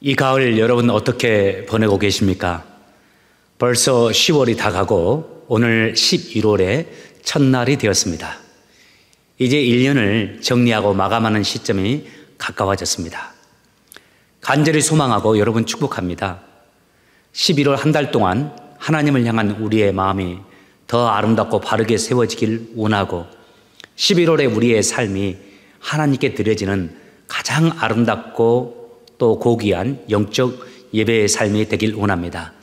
이 가을 여러분 어떻게 보내고 계십니까? 벌써 10월이 다 가고 오늘 11월의 첫날이 되었습니다. 이제 1년을 정리하고 마감하는 시점이 가까워졌습니다. 간절히 소망하고 여러분 축복합니다. 11월 한 달 동안 하나님을 향한 우리의 마음이 더 아름답고 바르게 세워지길 원하고 11월에 우리의 삶이 하나님께 드려지는 가장 아름답고 또 고귀한 영적 예배의 삶이 되길 원합니다.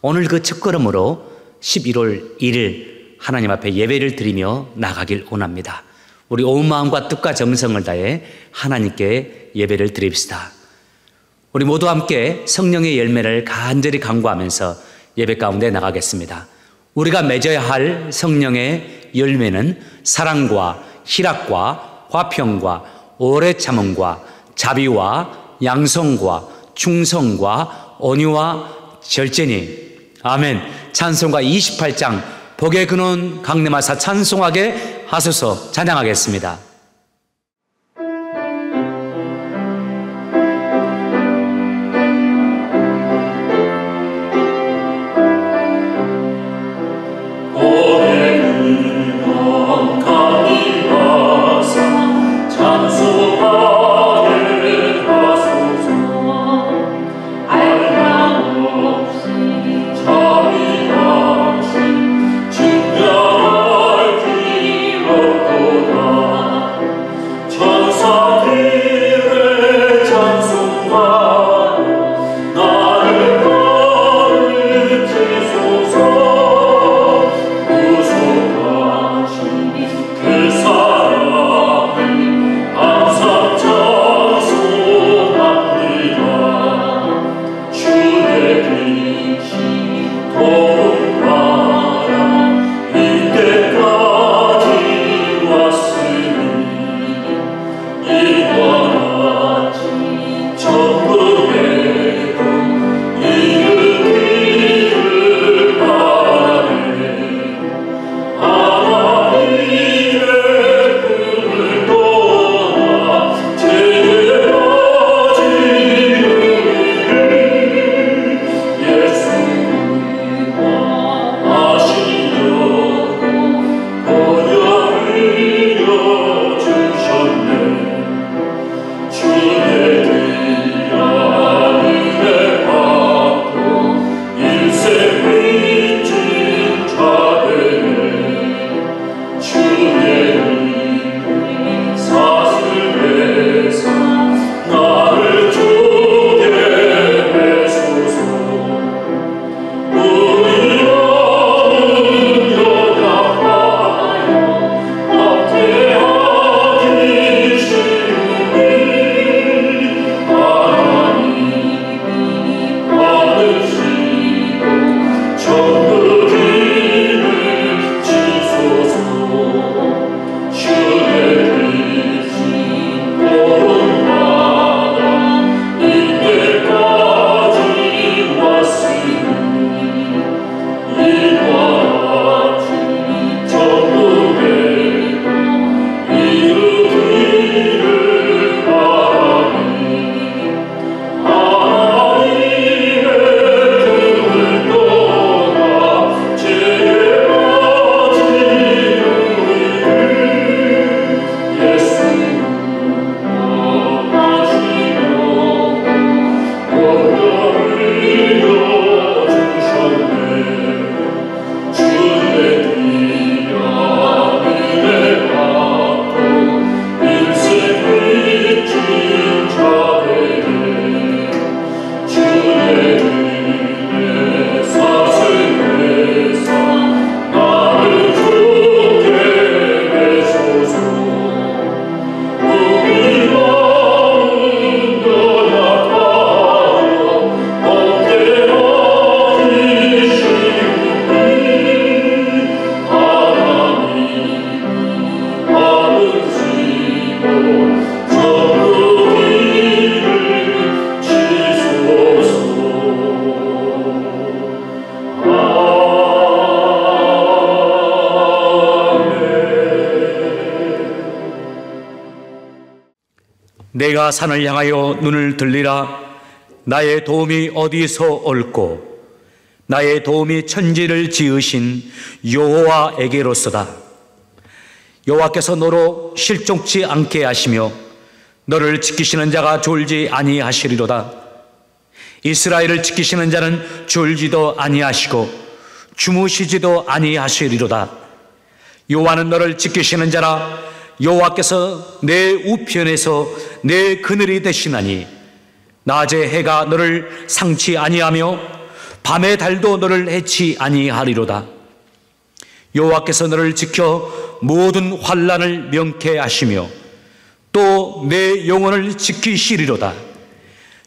오늘 그 첫걸음으로 11월 1일 하나님 앞에 예배를 드리며 나가길 원합니다. 우리 온 마음과 뜻과 정성을 다해 하나님께 예배를 드립시다. 우리 모두 함께 성령의 열매를 간절히 간구하면서 예배 가운데 나가겠습니다. 우리가 맺어야 할 성령의 열매는 사랑과 희락과 화평과 오래 참음과 자비와 양성과 충성과 온유와 절제니. 아멘. 찬송가 28장 복의 근원 강림하사 찬송하게 하소서. 찬양하겠습니다. 내가 산을 향하여 눈을 들리라. 나의 도움이 어디서 올꼬? 나의 도움이 천지를 지으신 여호와에게로서다. 여호와께서 너로 실족치 않게 하시며 너를 지키시는 자가 졸지 아니하시리로다. 이스라엘을 지키시는 자는 졸지도 아니하시고 주무시지도 아니하시리로다. 여호와는 너를 지키시는 자라. 여호와께서 내 우편에서 내 그늘이 되시나니 낮에 해가 너를 상치 아니하며 밤의 달도 너를 해치 아니하리로다. 여호와께서 너를 지켜 모든 환난을 명쾌하시며 또 내 영혼을 지키시리로다.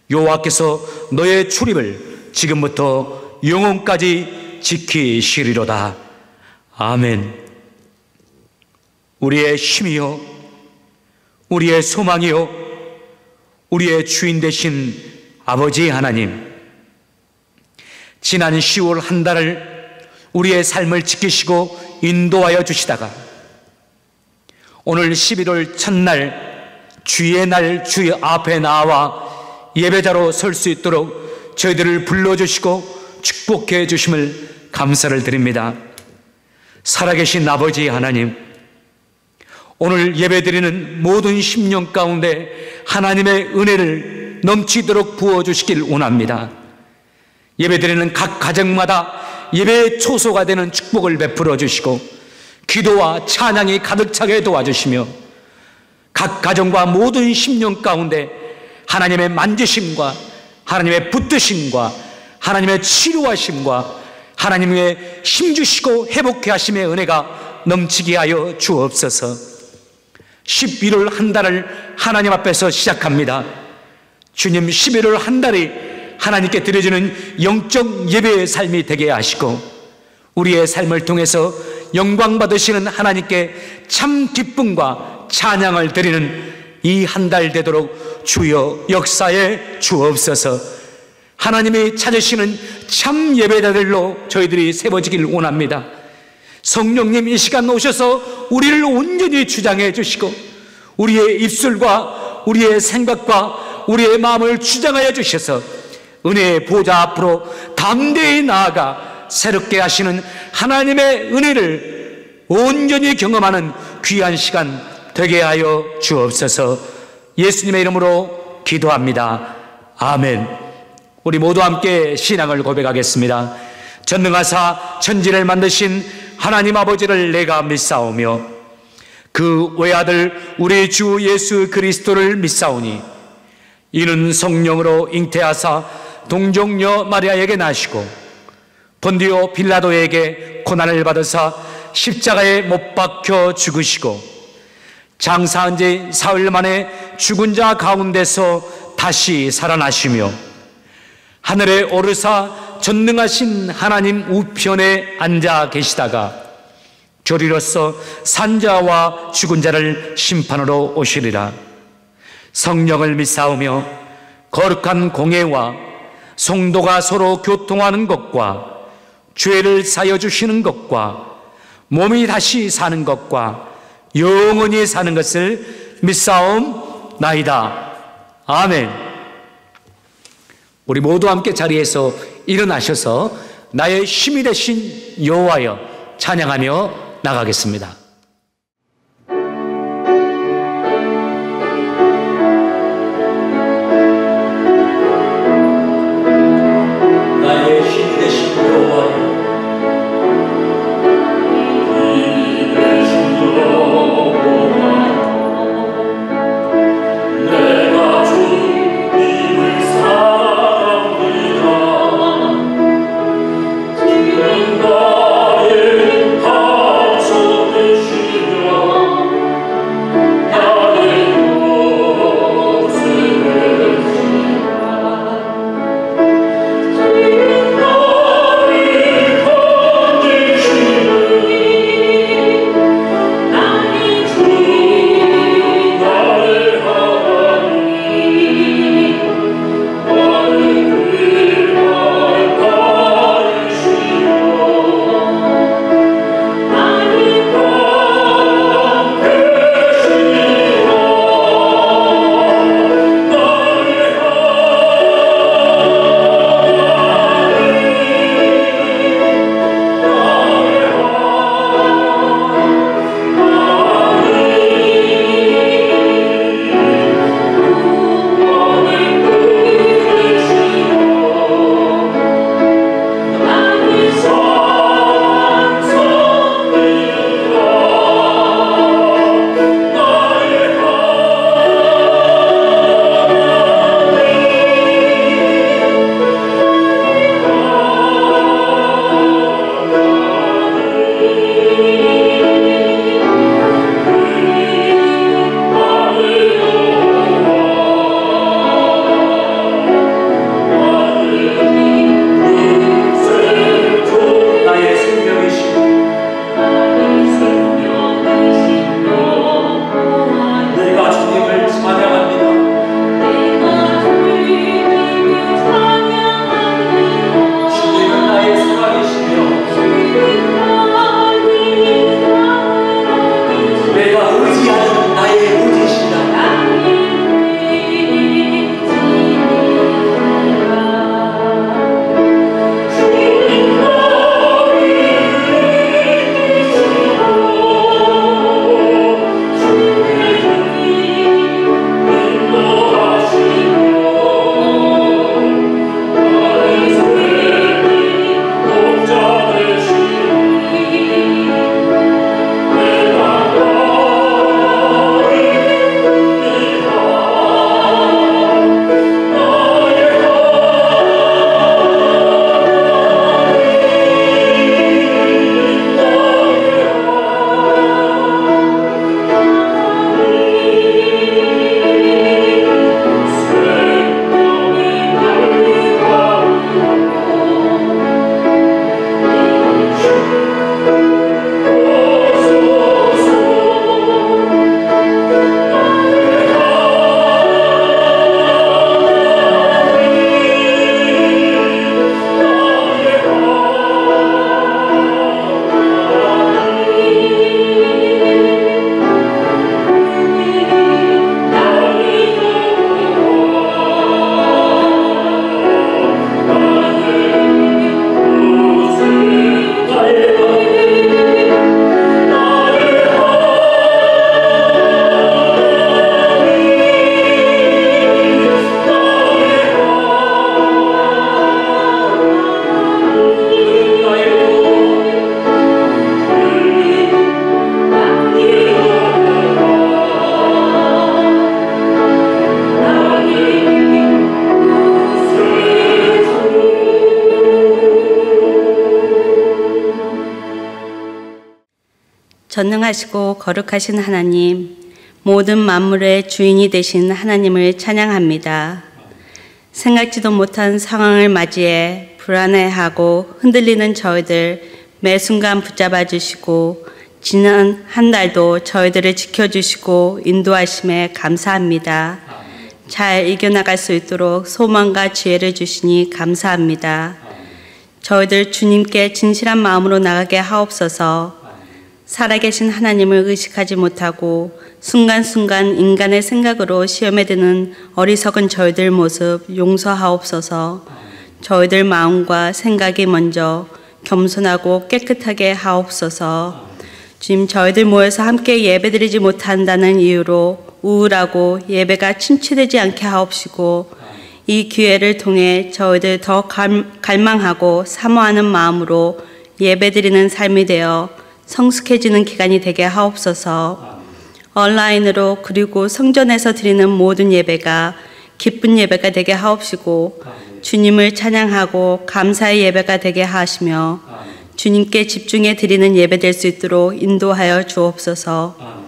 여호와께서 너의 출입을 지금부터 영혼까지 지키시리로다. 아멘. 우리의 힘이요, 우리의 소망이요, 우리의 주인 되신 아버지 하나님, 지난 10월 한 달을 우리의 삶을 지키시고 인도하여 주시다가 오늘 11월 첫날 주의 날 주의 앞에 나와 예배자로 설 수 있도록 저희들을 불러주시고 축복해 주심을 감사를 드립니다. 살아계신 아버지 하나님, 오늘 예배드리는 모든 심령 가운데 하나님의 은혜를 넘치도록 부어주시길 원합니다. 예배드리는 각 가정마다 예배의 초소가 되는 축복을 베풀어 주시고 기도와 찬양이 가득 차게 도와주시며 각 가정과 모든 심령 가운데 하나님의 만지심과 하나님의 붙드심과 하나님의 치료하심과 하나님의 힘주시고 회복해 하심의 은혜가 넘치게 하여 주옵소서. 11월 한 달을 하나님 앞에서 시작합니다. 주님, 11월 한 달이 하나님께 드려지는 영적 예배의 삶이 되게 하시고 우리의 삶을 통해서 영광 받으시는 하나님께 참 기쁨과 찬양을 드리는 이 한 달 되도록 주여 역사에 주옵소서. 하나님이 찾으시는 참 예배자들로 저희들이 세워지길 원합니다. 성령님, 이 시간 오셔서 우리를 온전히 주장해 주시고 우리의 입술과 우리의 생각과 우리의 마음을 주장하여 주셔서 은혜의 보좌 앞으로 담대히 나아가 새롭게 하시는 하나님의 은혜를 온전히 경험하는 귀한 시간 되게 하여 주옵소서. 예수님의 이름으로 기도합니다. 아멘. 우리 모두 함께 신앙을 고백하겠습니다. 전능하사 천지를 만드신 하나님 아버지를 내가 믿사오며 그 외아들 우리 주 예수 그리스도를 믿사오니 이는 성령으로 잉태하사 동정녀 마리아에게 나시고 본디오 빌라도에게 고난을 받으사 십자가에 못 박혀 죽으시고 장사한 지 사흘 만에 죽은 자 가운데서 다시 살아나시며 하늘에 오르사 전능하신 하나님 우편에 앉아 계시다가 조리로서 산자와 죽은 자를 심판으로 오시리라. 성령을 믿사오며 거룩한 공회와 성도가 서로 교통하는 것과 죄를 사여 주시는 것과 몸이 다시 사는 것과 영원히 사는 것을 믿사옵나이다. 아멘. 우리 모두 함께 자리에서 일어나셔서 나의 힘이 되신 여호와여 찬양하며 나가겠습니다. 나의 힘이 되신 여호와여 나의 하소서 전능하시고 거룩하신 하나님, 모든 만물의 주인이 되신 하나님을 찬양합니다. 생각지도 못한 상황을 맞이해 불안해하고 흔들리는 저희들 매 순간 붙잡아 주시고 지난 한 달도 저희들을 지켜주시고 인도하심에 감사합니다. 잘 이겨나갈 수 있도록 소망과 지혜를 주시니 감사합니다. 저희들 주님께 진실한 마음으로 나가게 하옵소서. 살아계신 하나님을 의식하지 못하고 순간순간 인간의 생각으로 시험에 드는 어리석은 저희들 모습 용서하옵소서. 저희들 마음과 생각이 먼저 겸손하고 깨끗하게 하옵소서. 주님, 저희들 모여서 함께 예배드리지 못한다는 이유로 우울하고 예배가 침체되지 않게 하옵시고 이 기회를 통해 저희들 더 갈망하고 사모하는 마음으로 예배드리는 삶이 되어 성숙해지는 기간이 되게 하옵소서. 온라인으로 그리고 성전에서 드리는 모든 예배가 기쁜 예배가 되게 하옵시고 주님을 찬양하고 감사의 예배가 되게 하시며 주님께 집중해 드리는 예배 될 수 있도록 인도하여 주옵소서.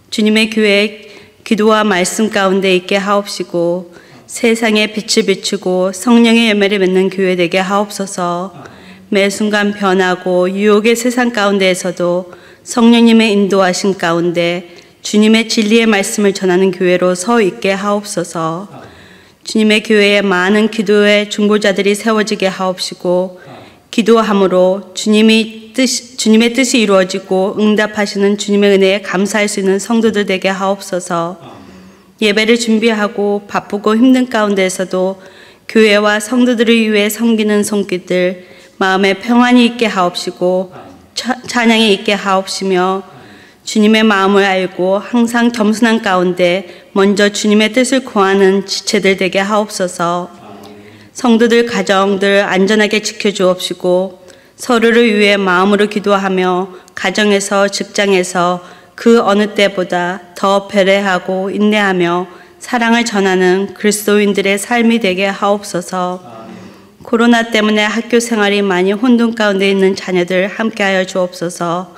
주님의 교회 기도와 말씀 가운데 있게 하옵시고 세상에 빛을 비추고 성령의 열매를 맺는 교회 되게 하옵소서. 매 순간 변하고 유혹의 세상 가운데에서도 성령님의 인도하신 가운데 주님의 진리의 말씀을 전하는 교회로 서 있게 하옵소서. 주님의 교회에 많은 기도의 중보자들이 세워지게 하옵시고 기도함으로 주님의 뜻이 이루어지고 응답하시는 주님의 은혜에 감사할 수 있는 성도들 되게 하옵소서. 예배를 준비하고 바쁘고 힘든 가운데에서도 교회와 성도들을 위해 섬기는 손길들 마음에 평안이 있게 하옵시고 찬양이 있게 하옵시며 주님의 마음을 알고 항상 겸손한 가운데 먼저 주님의 뜻을 구하는 지체들 되게 하옵소서. 성도들 가정들 안전하게 지켜주옵시고 서로를 위해 마음으로 기도하며 가정에서 직장에서 그 어느 때보다 더 배려하고 인내하며 사랑을 전하는 그리스도인들의 삶이 되게 하옵소서. 코로나 때문에 학교 생활이 많이 혼돈 가운데 있는 자녀들 함께하여 주옵소서.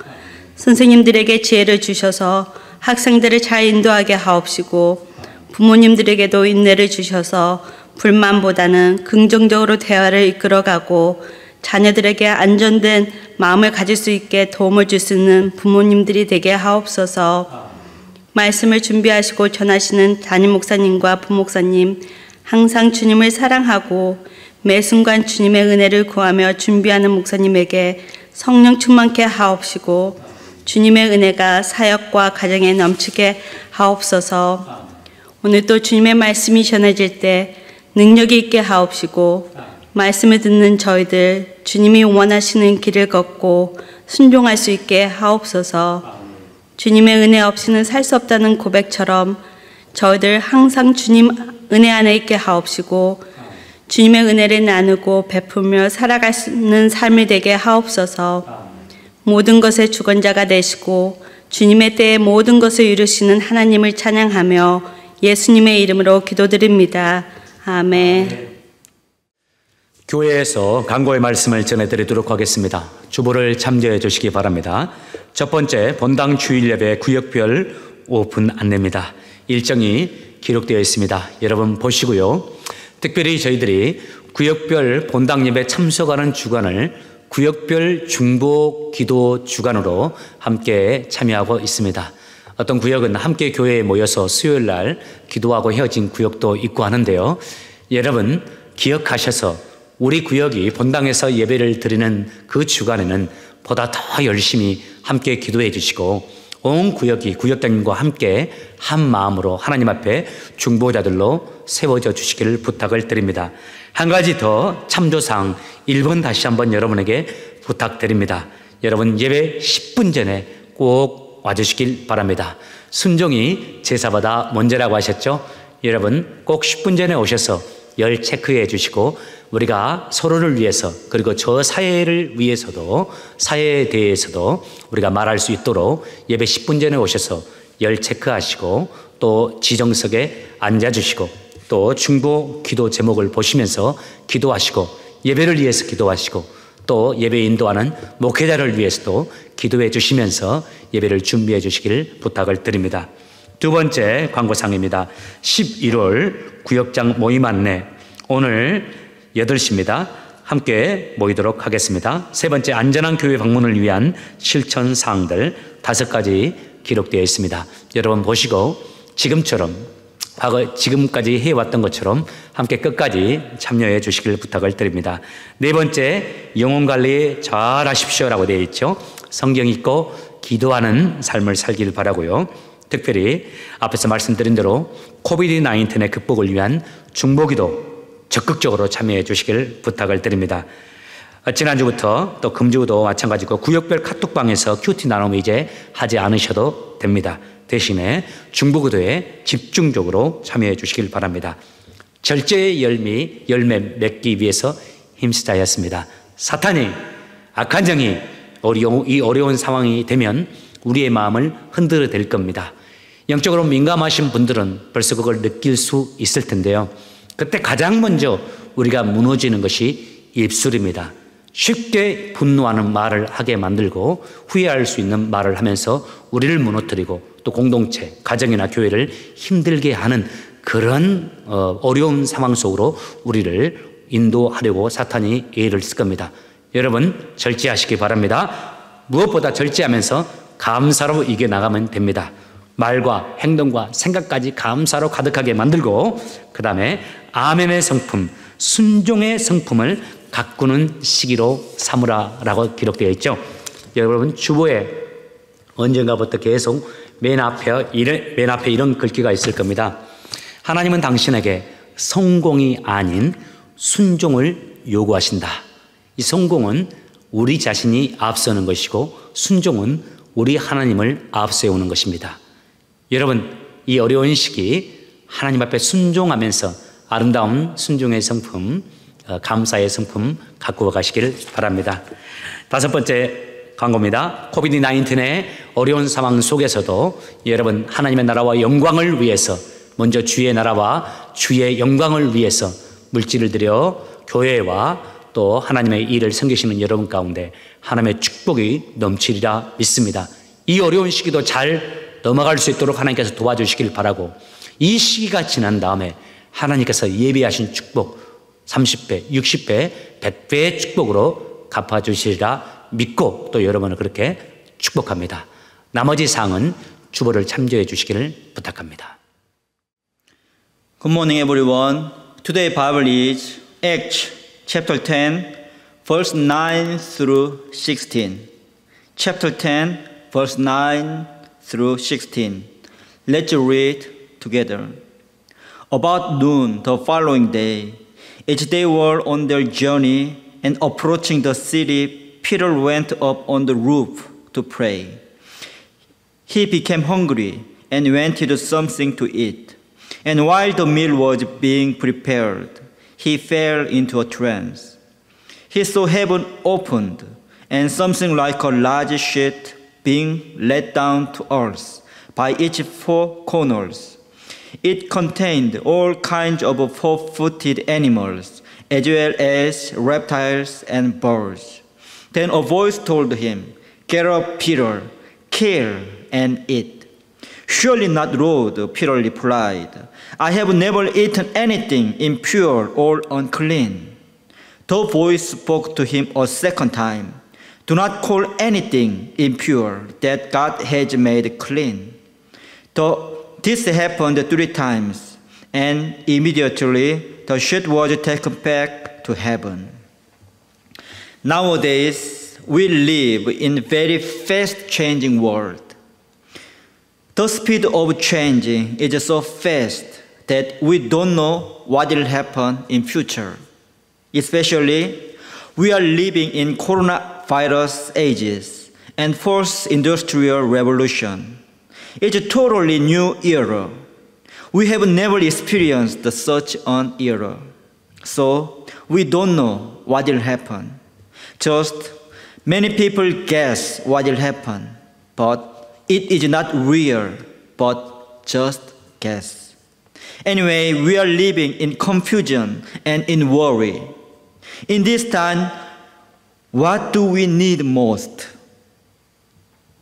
선생님들에게 지혜를 주셔서 학생들을 잘 인도하게 하옵시고 부모님들에게도 인내를 주셔서 불만보다는 긍정적으로 대화를 이끌어가고 자녀들에게 안전된 마음을 가질 수 있게 도움을 줄 수 있는 부모님들이 되게 하옵소서. 말씀을 준비하시고 전하시는 담임 목사님과 부목사님 항상 주님을 사랑하고 매 순간 주님의 은혜를 구하며 준비하는 목사님에게 성령 충만케 하옵시고 주님의 은혜가 사역과 가정에 넘치게 하옵소서. 오늘 또 주님의 말씀이 전해질 때 능력이 있게 하옵시고 말씀을 듣는 저희들 주님이 원하시는 길을 걷고 순종할 수 있게 하옵소서. 주님의 은혜 없이는 살 수 없다는 고백처럼 저희들 항상 주님 은혜 안에 있게 하옵시고 주님의 은혜를 나누고 베풀며 살아가는 삶이 되게 하옵소서. 모든 것의 주권자가 되시고 주님의 때에 모든 것을 이루시는 하나님을 찬양하며 예수님의 이름으로 기도드립니다. 아멘. 교회에서 강고의 말씀을 전해드리도록 하겠습니다. 주보를 참조해 주시기 바랍니다. 첫 번째, 본당 주일 예배 구역별 오픈 안내입니다. 일정이 기록되어 있습니다. 여러분 보시고요. 특별히 저희들이 구역별 본당 예배 참석하는 주간을 구역별 중보 기도 주간으로 함께 참여하고 있습니다. 어떤 구역은 함께 교회에 모여서 수요일 날 기도하고 헤어진 구역도 있고 하는데요. 여러분 기억하셔서 우리 구역이 본당에서 예배를 드리는 그 주간에는 보다 더 열심히 함께 기도해 주시고 온 구역이 구역장님과 함께 한 마음으로 하나님 앞에 중보자들로 세워져 주시기를 부탁을 드립니다. 한 가지 더 참조사항 1번 다시 한번 여러분에게 부탁드립니다. 여러분 예배 10분 전에 꼭 와주시길 바랍니다. 순종이 제사보다 먼저라고 하셨죠? 여러분 꼭 10분 전에 오셔서 열 체크해 주시고 우리가 서로를 위해서 그리고 저 사회를 위해서도 사회에 대해서도 우리가 말할 수 있도록 예배 10분 전에 오셔서 열 체크하시고 또 지정석에 앉아주시고 또 중보 기도 제목을 보시면서 기도하시고 예배를 위해서 기도하시고 또 예배 인도하는 목회자를 위해서도 기도해 주시면서 예배를 준비해 주시길 부탁을 드립니다. 두 번째 광고상입니다. 11월 구역장 모임 안내, 오늘 8시입니다. 함께 모이도록 하겠습니다. 세 번째, 안전한 교회 방문을 위한 실천 사항들 5가지 기록되어 있습니다. 여러분 보시고 지금처럼 지금까지 해왔던 것처럼 함께 끝까지 참여해 주시길 부탁을 드립니다. 네 번째, 영혼관리 잘 하십시오라고 되어 있죠. 성경 읽고 기도하는 삶을 살길 바라고요. 특별히 앞에서 말씀드린 대로 코비드-19의 극복을 위한 중보기도 적극적으로 참여해 주시길 부탁을 드립니다. 지난주부터 또 금주도 마찬가지고 구역별 카톡방에서 큐티 나눔 이제 하지 않으셔도 됩니다. 대신에 중보기도에 집중적으로 참여해 주시길 바랍니다. 절제의 열매 맺기 위해서 힘쓰자 였습니다. 사탄이, 악한 정이 이 어려운 상황이 되면 우리의 마음을 흔들어댈 겁니다. 영적으로 민감하신 분들은 벌써 그걸 느낄 수 있을 텐데요. 그때 가장 먼저 우리가 무너지는 것이 입술입니다. 쉽게 분노하는 말을 하게 만들고 후회할 수 있는 말을 하면서 우리를 무너뜨리고 또 공동체, 가정이나 교회를 힘들게 하는 그런 어려운 상황 속으로 우리를 인도하려고 사탄이 애를 쓸 겁니다. 여러분 절제하시기 바랍니다. 무엇보다 절제하면서 감사로 이겨나가면 됩니다. 말과 행동과 생각까지 감사로 가득하게 만들고 그 다음에 아멘의 성품, 순종의 성품을 가꾸는 시기로 삼으라라고 기록되어 있죠. 여러분 주보에 언젠가부터 계속 맨 앞에 이런 글귀가 있을 겁니다. 하나님은 당신에게 성공이 아닌 순종을 요구하신다. 이 성공은 우리 자신이 앞서는 것이고 순종은 우리 하나님을 앞세우는 것입니다. 여러분 이 어려운 시기 하나님 앞에 순종하면서 아름다운 순종의 성품, 감사의 성품 가꾸어 가시기를 바랍니다. 5번째 광고입니다. 코비드-19의 어려운 상황 속에서도 여러분 하나님의 나라와 영광을 위해서 먼저 주의 나라와 주의 영광을 위해서 물질을 들여 교회와 또 하나님의 일을 섬기시는 여러분 가운데 하나님의 축복이 넘치리라 믿습니다. 이 어려운 시기도 잘 넘어갈 수 있도록 하나님께서 도와주시길 바라고 이 시기가 지난 다음에 하나님께서 예비하신 축복 30배, 60배, 100배의 축복으로 갚아주시리라 믿고 또 여러분을 그렇게 축복합니다. 나머지 사항은 주보를 참조해 주시기를 부탁합니다. Good morning, everyone. Today Bible is Acts chapter 10, verse 9 through 16. Chapter 10, verse 9 through 16. Let's read together. About noon the following day, as they were on their journey and approaching the city, Peter went up on the roof to pray. He became hungry and wanted something to eat. And while the meal was being prepared, he fell into a trance. He saw heaven opened and something like a large sheet being let down to earth by its four corners. It contained all kinds of four-footed animals, as well as reptiles and birds. Then a voice told him, "Get up, Peter, kill and eat." "Surely not, Lord," Peter replied. "I have never eaten anything impure or unclean." The voice spoke to him a second time. "Do not call anything impure that God has made clean." This happened 3 times, and immediately the sheet was taken back to heaven. Nowadays, we live in a very fast-changing world. The speed of changing is so fast that we don't know what will happen in future. Especially, we are living in coronavirus ages and fourth industrial revolution. It's a totally new era. We have never experienced such an era. So, we don't know what will happen. Just many people guess what will happen, but it is not real, but just guess. Anyway, we are living in confusion and in worry. In this time, What do we need most?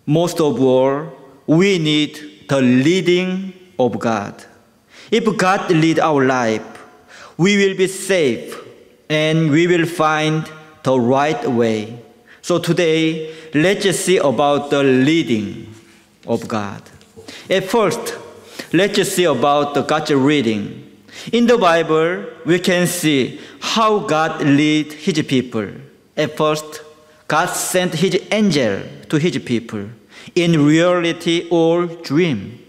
Most of all, we need the leading of God. If God leads our life, we will be safe and we will find the right way. So today, let's just see about the leading of God. At first, let's just see about the God's reading. In the Bible, we can see how God leads His people. At first, God sent His angel to His people, in reality or dream.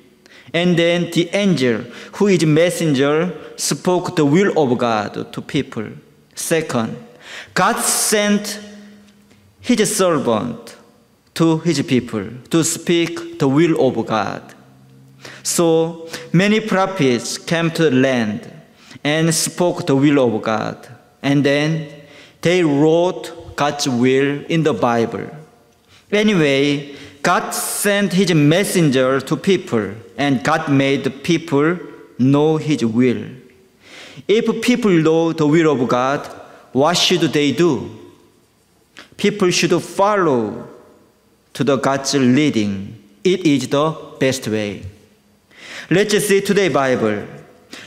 And then the angel, who is messenger, spoke the will of God to people. Second, God sent His servant to His people to speak the will of God. So many prophets came to the land and spoke the will of God. And then they wrote God's will in the Bible. Anyway, God sent His messenger to people, and God made the people know His will. If people know the will of God, what should they do? People should follow to the God's leading. It is the best way. Let's see today's Bible.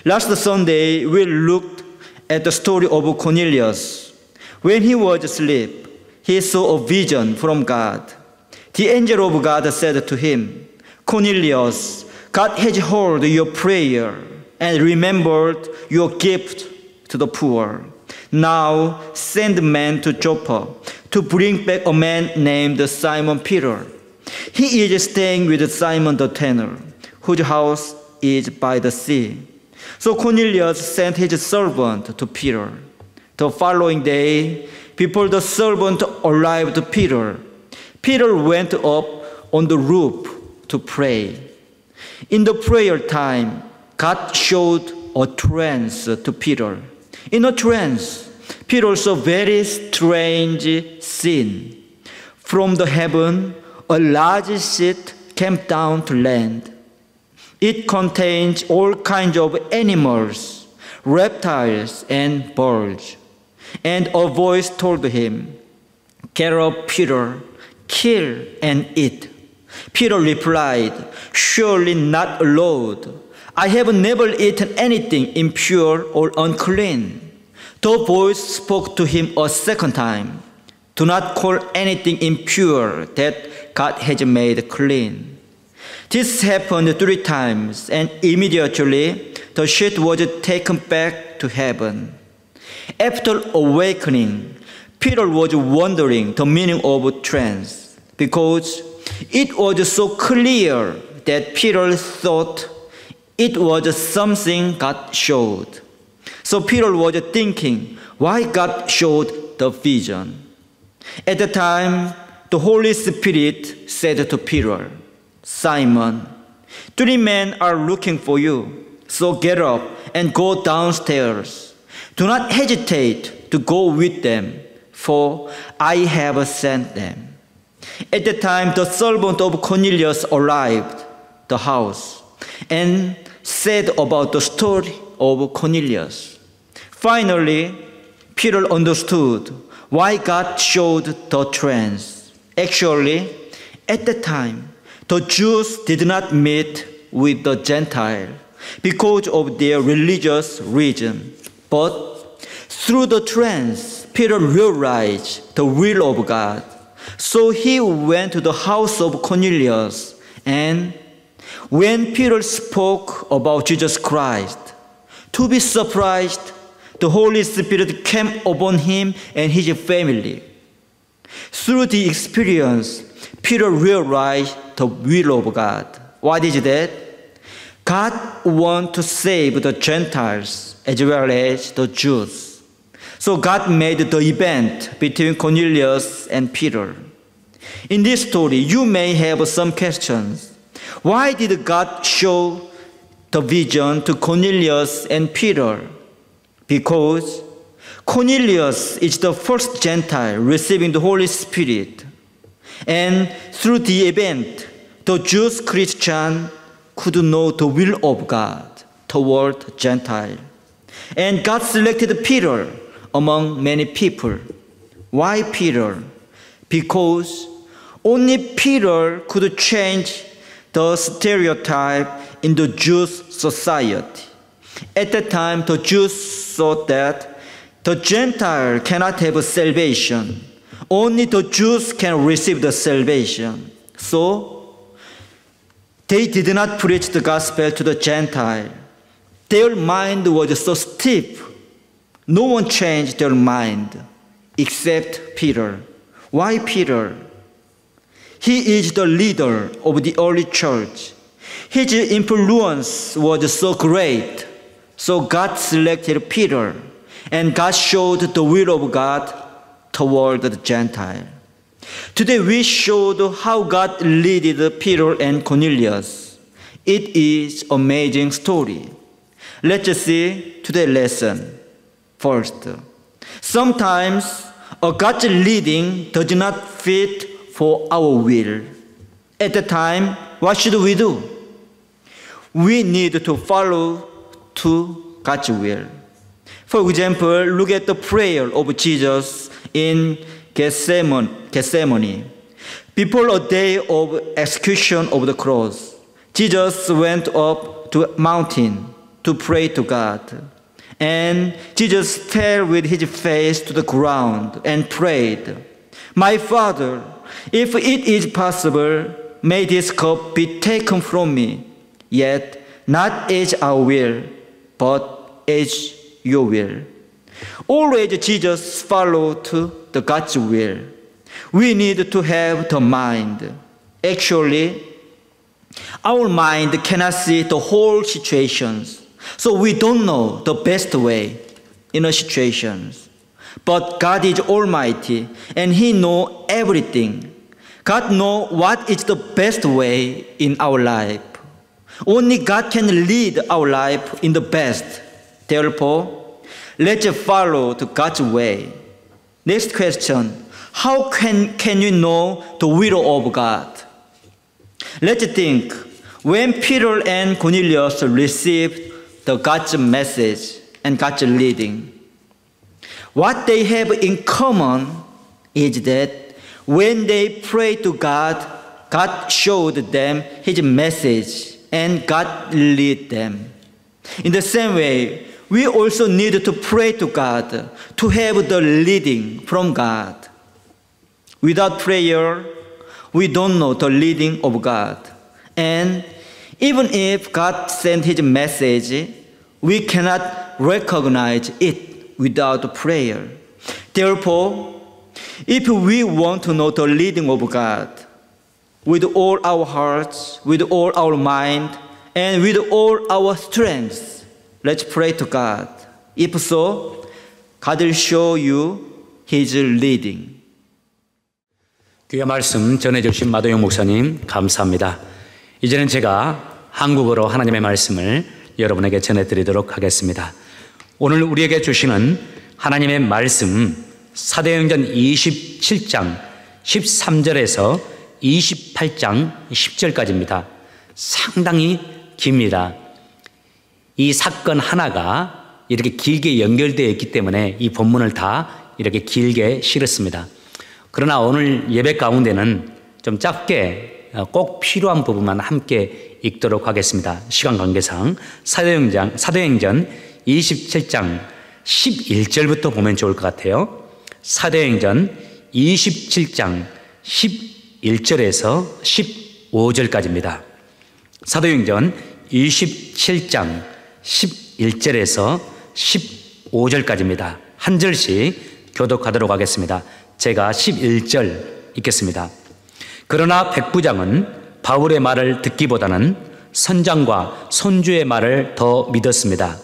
Last Sunday, we looked at the story of Cornelius. When he was asleep, he saw a vision from God. The angel of God said to him, Cornelius, God has heard your prayer and remembered your gift to the poor. Now send men to Joppa to bring back a man named Simon Peter. He is staying with Simon the tanner, whose house is by the sea. So Cornelius sent his servant to Peter. The following day, before the servant arrived to Peter, Peter went up on the roof to pray. In the prayer time, God showed a trance to Peter. In a trance, Peter saw a very strange scene. From the heaven, a large ship came down to land. It contains all kinds of animals, reptiles, and birds. And a voice told him, Get up, Peter, kill and eat. Peter replied, Surely not, Lord. I have never eaten anything impure or unclean. The voice spoke to him a second time. Do not call anything impure that God has made clean. This happened 3 times, and immediately the ship was taken back to heaven. After awakening, Peter was wondering the meaning of trance, because it was so clear that Peter thought it was something God showed. So Peter was thinking why God showed the vision. At the time, the Holy Spirit said to Peter, Simon, 3 men are looking for you, so get up and go downstairs. Do not hesitate to go with them, for I have sent them. At the time, the servant of Cornelius arrived at the house and said about the story of Cornelius. Finally, Peter understood why God showed the trance. Actually, at the time, the Jews did not meet with the Gentiles because of their religious reason. But through the trance, Peter realized the will of God. So he went to the house of Cornelius, and when Peter spoke about Jesus Christ, to be surprised, the Holy Spirit came upon him and his family. Through the experience, Peter realized the will of God. What is that? God wants to save the Gentiles as well as the Jews. So God made the event between Cornelius and Peter. In this story, you may have some questions. Why did God show the vision to Cornelius and Peter? Because Cornelius is the first Gentile receiving the Holy Spirit. And through the event, the Jewish Christian could know the will of God toward Gentile. And God selected Peter among many people. Why Peter? Because only Peter could change the stereotype in the Jewish society. At that time, the Jews thought that the Gentile cannot have salvation. Only the Jews can receive the salvation. So, they did not preach the gospel to the Gentile. Their mind was so stiff. No one changed their mind except Peter. Why Peter? He is the leader of the early church. His influence was so great. So God selected Peter, and God showed the will of God toward the Gentile. Today we showed how God led Peter and Cornelius. It is an amazing story. Let's see today's lesson. First, sometimes God's leading does not fit for our will. At the time, what should we do? We need to follow to God's will. For example, look at the prayer of Jesus in Gethsemane. Before a day of execution of the cross, Jesus went up to a mountain to pray to God. And Jesus fell with his face to the ground and prayed, "My Father, if it is possible, may this cup be taken from me, yet not as I will, but as your will." Always Jesus followed the God's will. We need to have the mind. Actually, our mind cannot see the whole situations, so we don't know the best way in a situation. But God is almighty, and He knows everything. God knows what is the best way in our life. Only God can lead our life in the best. Therefore, let's follow to God's way. Next question, how can you know the will of God? Let's think, when Peter and Cornelius received the God's message and God's leading, what they have in common is that when they prayed to God, God showed them His message and God led them. In the same way, we also need to pray to God to have the leading from God. Without prayer, we don't know the leading of God. And even if God sent His message, we cannot recognize it without prayer. Therefore, if we want to know the leading of God with all our hearts, with all our mind, and with all our strength, let's pray to God. If so, God will show you His leading. 귀한 말씀 전해주신 마도영 목사님 감사합니다. 이제는 제가 한국어로 하나님의 말씀을 여러분에게 전해드리도록 하겠습니다. 오늘 우리에게 주시는 하나님의 말씀 사도행전 27장 13절에서 28장 10절까지입니다. 상당히 깁니다. 이 사건 하나가 이렇게 길게 연결되어 있기 때문에 이 본문을 다 이렇게 길게 실었습니다. 그러나 오늘 예배 가운데는 좀 짧게 꼭 필요한 부분만 함께 읽도록 하겠습니다. 시간 관계상 사도행전 27장 11절부터 보면 좋을 것 같아요. 사도행전 27장 11절에서 15절까지입니다. 사도행전 27장 11절에서 15절까지입니다. 한 절씩 교독하도록 하겠습니다. 제가 11절 읽겠습니다. 그러나 백부장은 바울의 말을 듣기보다는 선장과 손주의 말을 더 믿었습니다.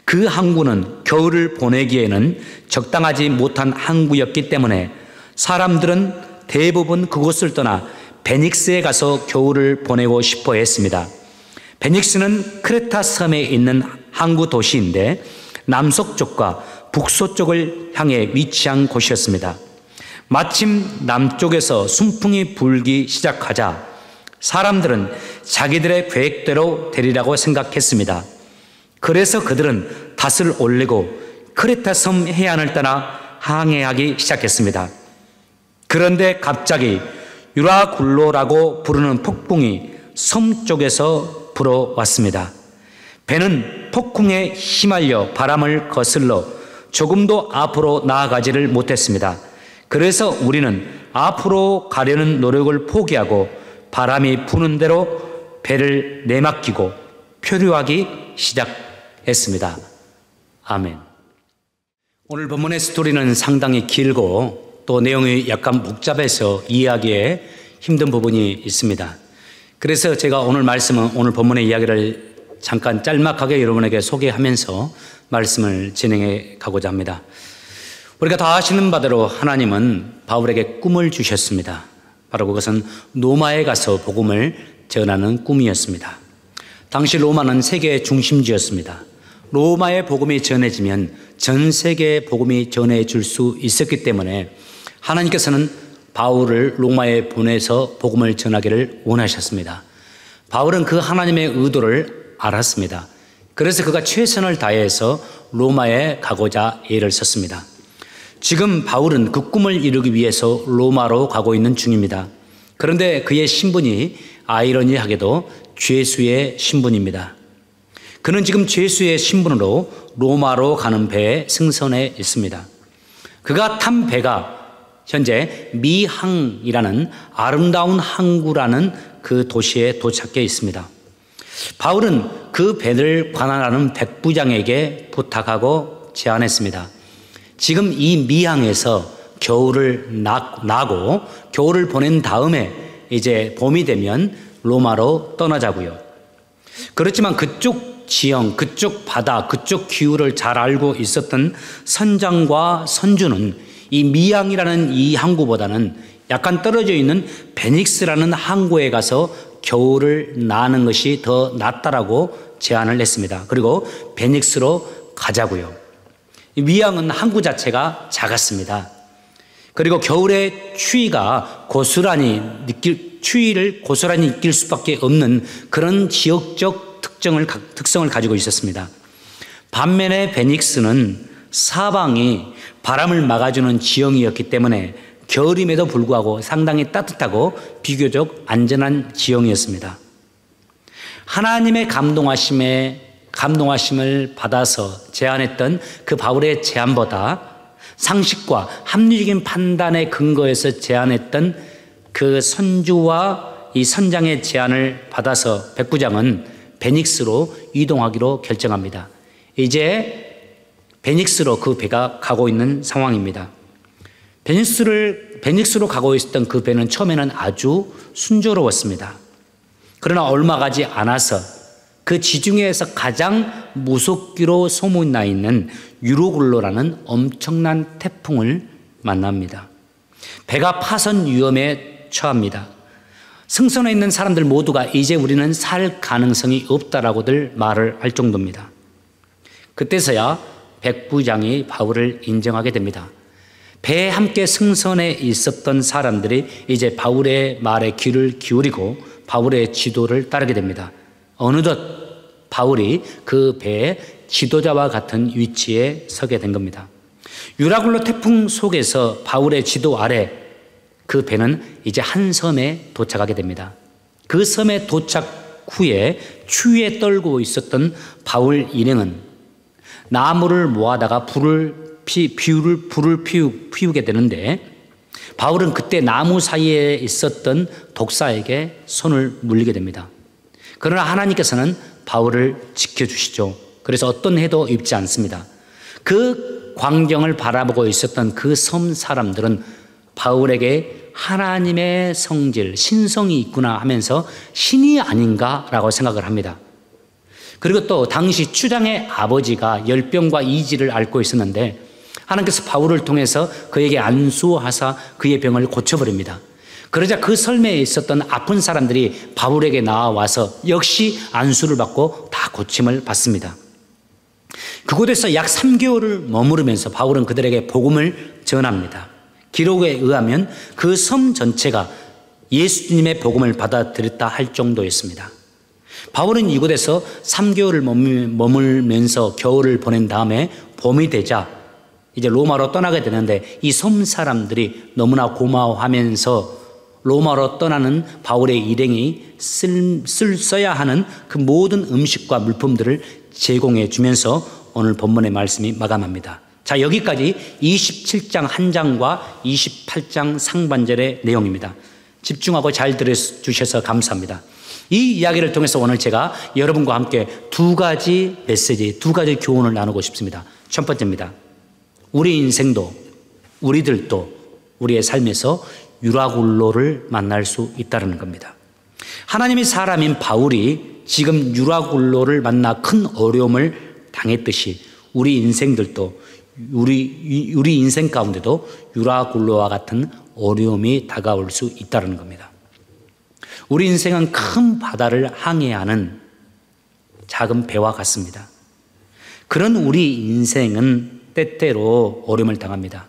그 항구는 겨울을 보내기에는 적당하지 못한 항구였기 때문에 사람들은 대부분 그곳을 떠나 베닉스에 가서 겨울을 보내고 싶어 했습니다. 베닉스는 크레타 섬에 있는 항구 도시인데 남서쪽과 북서쪽을 향해 위치한 곳이었습니다. 마침 남쪽에서 순풍이 불기 시작하자 사람들은 자기들의 계획대로 되리라고 생각했습니다. 그래서 그들은 닷을 올리고 크레타 섬 해안을 따라 항해하기 시작했습니다. 그런데 갑자기 유라굴로라고 부르는 폭풍이 섬 쪽에서 불어왔습니다. 배는 폭풍에 휘말려 바람을 거슬러 조금도 앞으로 나아가지를 못했습니다. 그래서 우리는 앞으로 가려는 노력을 포기하고 바람이 부는 대로 배를 내맡기고 표류하기 시작했습니다. 아멘. 오늘 본문의 스토리는 상당히 길고 또 내용이 약간 복잡해서 이해하기에 힘든 부분이 있습니다. 그래서 제가 오늘 말씀은 오늘 본문의 이야기를 잠깐 짤막하게 여러분에게 소개하면서 말씀을 진행해 가고자 합니다. 우리가 다 아시는 바대로 하나님은 바울에게 꿈을 주셨습니다. 바로 그것은 로마에 가서 복음을 전하는 꿈이었습니다. 당시 로마는 세계의 중심지였습니다. 로마의 복음이 전해지면 전 세계에 복음이 전해질 수 있었기 때문에 하나님께서는 바울을 로마에 보내서 복음을 전하기를 원하셨습니다. 바울은 그 하나님의 의도를 알았습니다. 그래서 그가 최선을 다해서 로마에 가고자 애를 썼습니다. 지금 바울은 그 꿈을 이루기 위해서 로마로 가고 있는 중입니다. 그런데 그의 신분이 아이러니하게도 죄수의 신분입니다. 그는 지금 죄수의 신분으로 로마로 가는 배에 승선해 있습니다. 그가 탄 배가 현재 미항이라는 아름다운 항구라는 그 도시에 도착해 있습니다. 바울은 그 배를 관할하는 백부장에게 부탁하고 제안했습니다. 지금 이 미항에서 겨울을 나고 겨울을 보낸 다음에 이제 봄이 되면 로마로 떠나자고요. 그렇지만 그쪽 지형, 그쪽 바다, 그쪽 기후를 잘 알고 있었던 선장과 선주는 이 미항이라는 이 항구보다는 약간 떨어져 있는 베닉스라는 항구에 가서 겨울을 나는 것이 더 낫다라고 제안을 했습니다. 그리고 베닉스로 가자고요. 미항은 항구 자체가 작았습니다. 그리고 겨울에 추위를 고스란히 느낄 수밖에 없는 그런 지역적 특성을 가지고 있었습니다. 반면에 베닉스는 사방이 바람을 막아주는 지형이었기 때문에 겨울임에도 불구하고 상당히 따뜻하고 비교적 안전한 지형이었습니다. 하나님의 감동하심을 받아서 제안했던 그 바울의 제안보다 상식과 합리적인 판단의 근거에서 제안했던 그 선주와 이 선장의 제안을 받아서 백부장은 베닉스로 이동하기로 결정합니다. 이제 베닉스로 그 배가 가고 있는 상황입니다. 베닉스로 가고 있었던 그 배는 처음에는 아주 순조로웠습니다. 그러나 얼마 가지 않아서 그 지중해에서 가장 무섭기로 소문나 있는 유로굴로라는 엄청난 태풍을 만납니다. 배가 파손 위험에 처합니다. 승선해 있는 사람들 모두가 이제 우리는 살 가능성이 없다라고들 말을 할 정도입니다. 그때서야 백부장이 바울을 인정하게 됩니다. 배에 함께 승선해 있었던 사람들이 이제 바울의 말에 귀를 기울이고 바울의 지도를 따르게 됩니다. 어느덧 바울이 그 배의 지도자와 같은 위치에 서게 된 겁니다. 유라굴로 태풍 속에서 바울의 지도 아래 그 배는 이제 한 섬에 도착하게 됩니다. 그 섬에 도착 후에 추위에 떨고 있었던 바울 일행은 나무를 모아다가 불을 피우게 되는데 바울은 그때 나무 사이에 있었던 독사에게 손을 물리게 됩니다. 그러나 하나님께서는 바울을 지켜주시죠. 그래서 어떤 해도 입지 않습니다. 그 광경을 바라보고 있었던 그 섬 사람들은 바울에게 하나님의 성질, 신성이 있구나 하면서 신이 아닌가라고 생각을 합니다. 그리고 또 당시 추장의 아버지가 열병과 이지를 앓고 있었는데 하나님께서 바울을 통해서 그에게 안수하사 그의 병을 고쳐버립니다. 그러자 그 섬에 있었던 아픈 사람들이 바울에게 나와서 역시 안수를 받고 다 고침을 받습니다. 그곳에서 약 3개월을 머무르면서 바울은 그들에게 복음을 전합니다. 기록에 의하면 그 섬 전체가 예수님의 복음을 받아들였다 할 정도였습니다. 바울은 이곳에서 3개월을 머물면서 겨울을 보낸 다음에 봄이 되자 이제 로마로 떠나게 되는데 이 섬 사람들이 너무나 고마워하면서 로마로 떠나는 바울의 일행이 써야 하는 그 모든 음식과 물품들을 제공해 주면서 오늘 본문의 말씀이 마감합니다. 자, 여기까지 27장 한 장과 28장 상반절의 내용입니다. 집중하고 잘 들어주셔서 감사합니다. 이 이야기를 통해서 오늘 제가 여러분과 함께 두 가지 메시지, 두 가지 교훈을 나누고 싶습니다. 첫 번째입니다. 우리 인생도, 우리들도 우리의 삶에서 유라굴로를 만날 수 있다는 겁니다. 하나님의 사람인 바울이 지금 유라굴로를 만나 큰 어려움을 당했듯이 우리 인생들도 우리 인생 가운데도 유라굴로와 같은 어려움이 다가올 수 있다는 겁니다. 우리 인생은 큰 바다를 항해하는 작은 배와 같습니다. 그런 우리 인생은 때때로 어려움을 당합니다.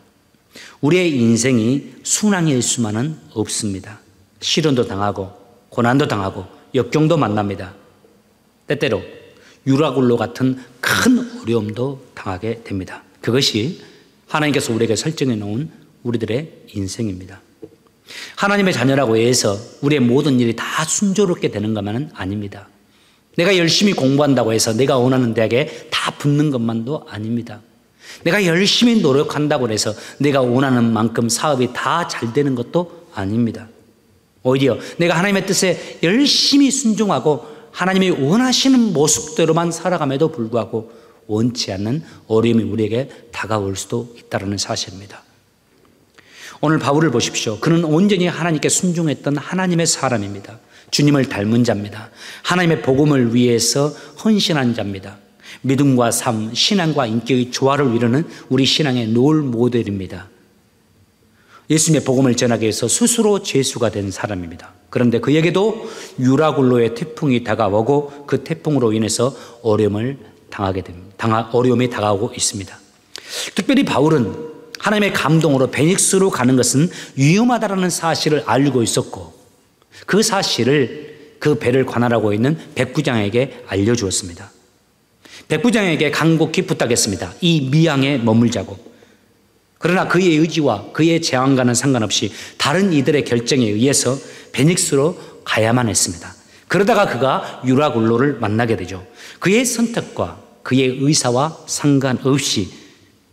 우리의 인생이 순항일 수만은 없습니다. 시련도 당하고 고난도 당하고 역경도 만납니다. 때때로 유라굴로 같은 큰 어려움도 당하게 됩니다. 그것이 하나님께서 우리에게 설정해 놓은 우리들의 인생입니다. 하나님의 자녀라고 해서 우리의 모든 일이 다 순조롭게 되는 것만은 아닙니다. 내가 열심히 공부한다고 해서 내가 원하는 대학에 다 붙는 것만도 아닙니다. 내가 열심히 노력한다고 해서 내가 원하는 만큼 사업이 다 잘 되는 것도 아닙니다. 오히려 내가 하나님의 뜻에 열심히 순종하고 하나님이 원하시는 모습대로만 살아감에도 불구하고 원치 않는 어려움이 우리에게 다가올 수도 있다는 사실입니다. 오늘 바울을 보십시오. 그는 온전히 하나님께 순종했던 하나님의 사람입니다. 주님을 닮은 자입니다. 하나님의 복음을 위해서 헌신한 자입니다. 믿음과 삶, 신앙과 인격의 조화를 이루는 우리 신앙의 롤 모델입니다. 예수님의 복음을 전하기 위해서 스스로 죄수가 된 사람입니다. 그런데 그에게도 유라굴로의 태풍이 다가오고 그 태풍으로 인해서 어려움이 다가오고 있습니다. 특별히 바울은 하나님의 감동으로 베닉스로 가는 것은 위험하다는 사실을 알고 있었고 그 사실을 그 배를 관할하고 있는 백부장에게 알려주었습니다. 백부장에게 간곡히 부탁했습니다. 이 미양에 머물자고. 그러나 그의 의지와 그의 제안과는 상관없이 다른 이들의 결정에 의해서 베닉스로 가야만 했습니다. 그러다가 그가 유라굴로를 만나게 되죠. 그의 선택과 그의 의사와 상관없이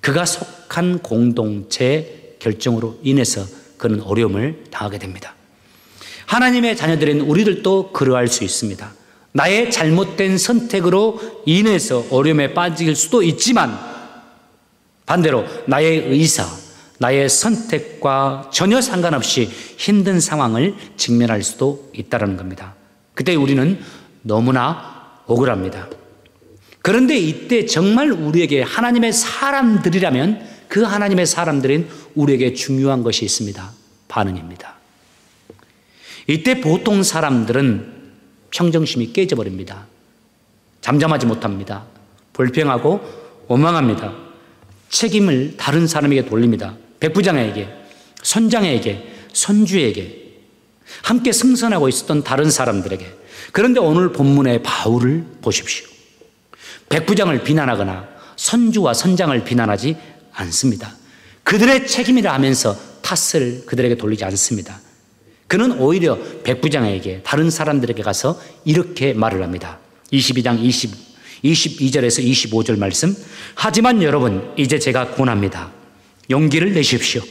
그가 속한 공동체의 결정으로 인해서 그는 어려움을 당하게 됩니다. 하나님의 자녀들인 우리들도 그러할 수 있습니다. 나의 잘못된 선택으로 인해서 어려움에 빠질 수도 있지만 반대로 나의 의사, 나의 선택과 전혀 상관없이 힘든 상황을 직면할 수도 있다는 겁니다. 그때 우리는 너무나 억울합니다. 그런데 이때 정말 우리에게 하나님의 사람들이라면 그 하나님의 사람들인 우리에게 중요한 것이 있습니다. 반응입니다. 이때 보통 사람들은 평정심이 깨져버립니다. 잠잠하지 못합니다. 불평하고 원망합니다. 책임을 다른 사람에게 돌립니다. 백부장에게, 선장에게, 선주에게, 함께 승선하고 있었던 다른 사람들에게. 그런데 오늘 본문의 바울을 보십시오. 백부장을 비난하거나 선주와 선장을 비난하지 않습니다. 그들의 책임이라 하면서 탓을 그들에게 돌리지 않습니다. 그는 오히려 백부장에게 다른 사람들에게 가서 이렇게 말을 합니다. 22장 22절에서 25절 말씀. 하지만 여러분 이제 제가 권합니다. 용기를 내십시오.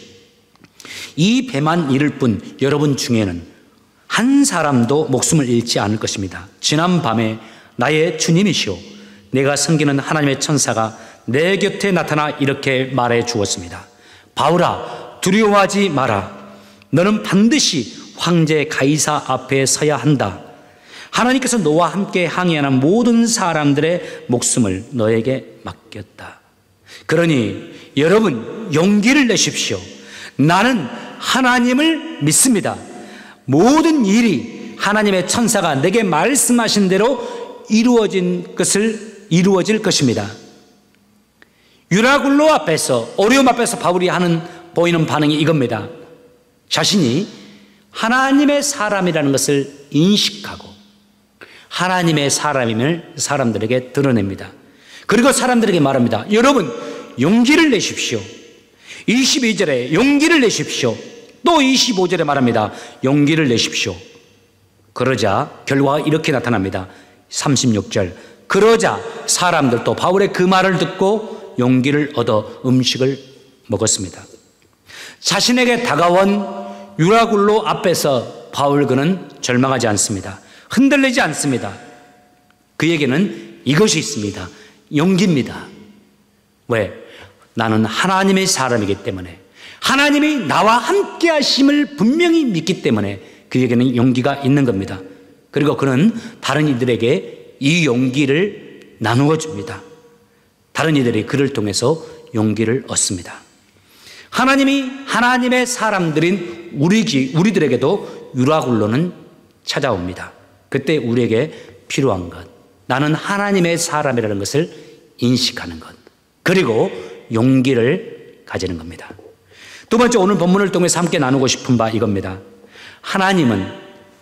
이 배만 잃을 뿐 여러분 중에는 한 사람도 목숨을 잃지 않을 것입니다. 지난 밤에 나의 주님이시오 내가 섬기는 하나님의 천사가 내 곁에 나타나 이렇게 말해 주었습니다. 바울아 두려워하지 마라. 너는 반드시 황제 가이사 앞에 서야 한다. 하나님께서 너와 함께 항해하는 모든 사람들의 목숨을 너에게 맡겼다. 그러니 여러분 용기를 내십시오. 나는 하나님을 믿습니다. 모든 일이 하나님의 천사가 내게 말씀하신 대로 이루어질 것입니다. 유라굴로 앞에서 어려움 앞에서 바울이 보이는 반응이 이겁니다. 자신이 하나님의 사람이라는 것을 인식하고 하나님의 사람임을 사람들에게 드러냅니다. 그리고 사람들에게 말합니다. 여러분 용기를 내십시오. 22절에 용기를 내십시오. 또 25절에 말합니다. 용기를 내십시오. 그러자 결과가 이렇게 나타납니다. 36절. 그러자 사람들도 바울의 그 말을 듣고 용기를 얻어 음식을 먹었습니다. 자신에게 다가온 유라굴로 앞에서 바울 그는 절망하지 않습니다. 흔들리지 않습니다. 그에게는 이것이 있습니다. 용기입니다. 왜? 나는 하나님의 사람이기 때문에, 하나님이 나와 함께 하심을 분명히 믿기 때문에 그에게는 용기가 있는 겁니다. 그리고 그는 다른 이들에게 이 용기를 나누어 줍니다. 다른 이들이 그를 통해서 용기를 얻습니다. 하나님이 하나님의 사람들인 우리들에게도 유라굴로는 찾아옵니다. 그때 우리에게 필요한 것, 나는 하나님의 사람이라는 것을 인식하는 것, 그리고 용기를 가지는 겁니다. 두 번째, 오늘 본문을 통해서 함께 나누고 싶은 바 이겁니다. 하나님은